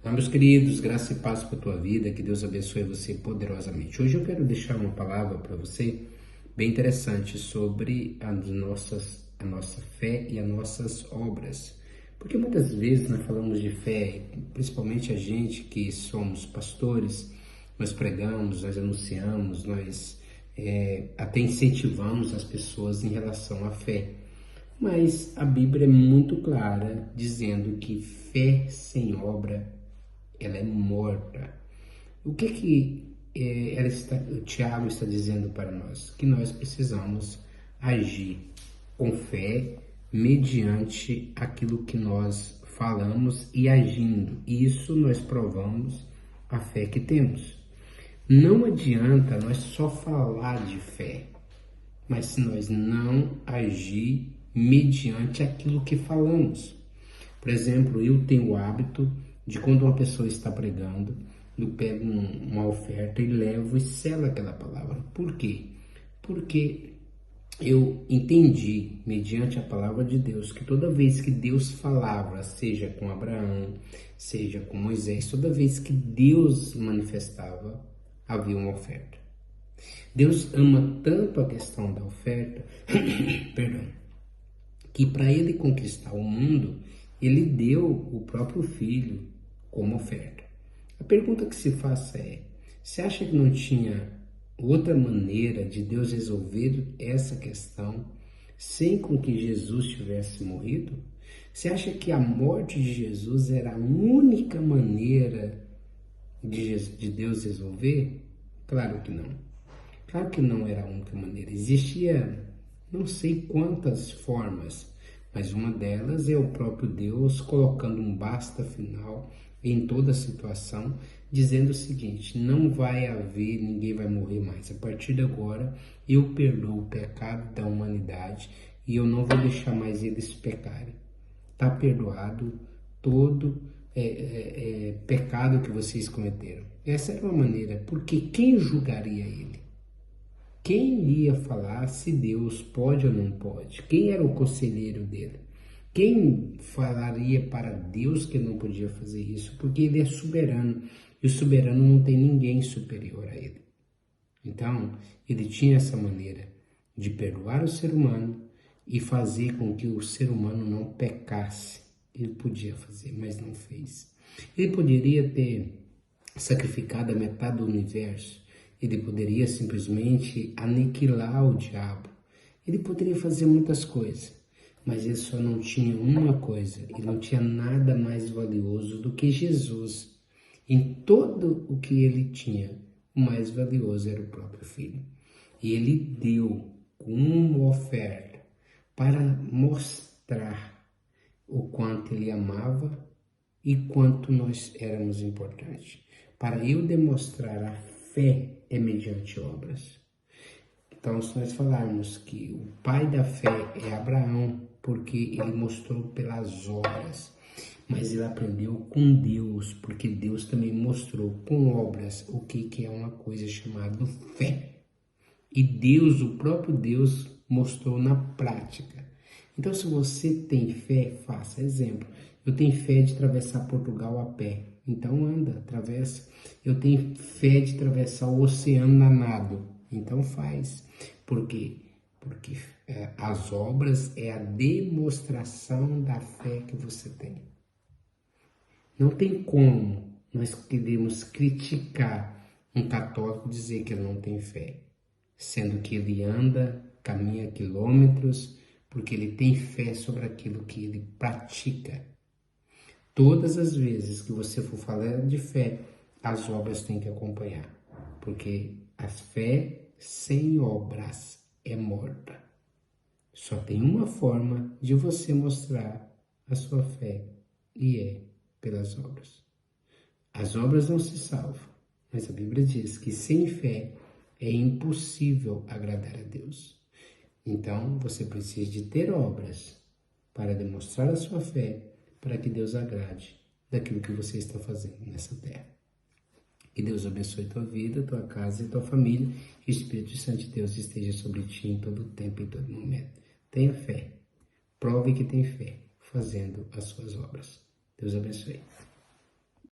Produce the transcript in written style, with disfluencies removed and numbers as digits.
Olá, meus queridos, graça e paz para a tua vida, que Deus abençoe você poderosamente. Hoje eu quero deixar uma palavra para você bem interessante sobre a nossa fé e as nossas obras. Porque muitas vezes nós falamos de fé, principalmente a gente que somos pastores, nós pregamos, nós anunciamos, nós até incentivamos as pessoas em relação à fé. Mas a Bíblia é muito clara dizendo que fé sem obra ela é morta. O que o Tiago está dizendo para nós? Que nós precisamos agir com fé mediante aquilo que nós falamos e agindo. Isso nós provamos a fé que temos. Não adianta nós só falar de fé, mas se nós não agir mediante aquilo que falamos. Por exemplo, eu tenho o hábito de quando uma pessoa está pregando, eu pego uma oferta e levo e selo aquela palavra. Por quê? Porque eu entendi, mediante a palavra de Deus, que toda vez que Deus falava, seja com Abraão, seja com Moisés, toda vez que Deus manifestava, havia uma oferta. Deus ama tanto a questão da oferta, perdão, que para ele conquistar o mundo, ele deu o próprio filho como oferta. A pergunta que se faça é: você acha que não tinha outra maneira de Deus resolver essa questão sem com que Jesus tivesse morrido? Você acha que a morte de Jesus era a única maneira de Deus resolver? Claro que não. Claro que não era a única maneira. Existia não sei quantas formas, mas uma delas é o próprio Deus colocando um basta final em toda a situação, dizendo o seguinte: não vai haver, ninguém vai morrer mais. A partir de agora, eu perdoo o pecado da humanidade e eu não vou deixar mais eles pecarem. Está perdoado todo pecado que vocês cometeram. Essa era uma maneira, porque quem julgaria ele? Quem ia falar se Deus pode ou não pode? Quem era o conselheiro dele? Quem falaria para Deus que não podia fazer isso? Porque ele é soberano e o soberano não tem ninguém superior a ele. Então, ele tinha essa maneira de perdoar o ser humano e fazer com que o ser humano não pecasse. Ele podia fazer, mas não fez. Ele poderia ter sacrificado a metade do universo. Ele poderia simplesmente aniquilar o diabo. Ele poderia fazer muitas coisas, mas ele só não tinha uma coisa. Ele não tinha nada mais valioso do que Jesus. Em todo o que ele tinha, o mais valioso era o próprio Filho. E ele deu uma oferta para mostrar o quanto ele amava e quanto nós éramos importantes. Para eu demonstrar a fé é mediante obras. Então, se nós falarmos que o pai da fé é Abraão, porque ele mostrou pelas obras, mas ele aprendeu com Deus, porque Deus também mostrou com obras o que é uma coisa chamada fé. E Deus, o próprio Deus, mostrou na prática. Então, se você tem fé, faça. Exemplo, eu tenho fé de atravessar Portugal a pé. Então anda, atravessa. Eu tenho fé de atravessar o oceano a nado. Então faz. Por quê? Porque as obras é a demonstração da fé que você tem. Não tem como nós queremos criticar um católico, dizer que ele não tem fé, sendo que ele anda, caminha quilômetros, porque ele tem fé sobre aquilo que ele pratica. Todas as vezes que você for falar de fé, as obras têm que acompanhar, porque a fé sem obras é morta. Só tem uma forma de você mostrar a sua fé, e é pelas obras. As obras não se salvam, mas a Bíblia diz que sem fé é impossível agradar a Deus. Então, você precisa de ter obras para demonstrar a sua fé, para que Deus agrade daquilo que você está fazendo nessa terra. Que Deus abençoe tua vida, tua casa e tua família. Que o Espírito Santo de Deus esteja sobre ti em todo tempo e em todo momento. Tenha fé. Prove que tem fé, fazendo as suas obras. Deus abençoe.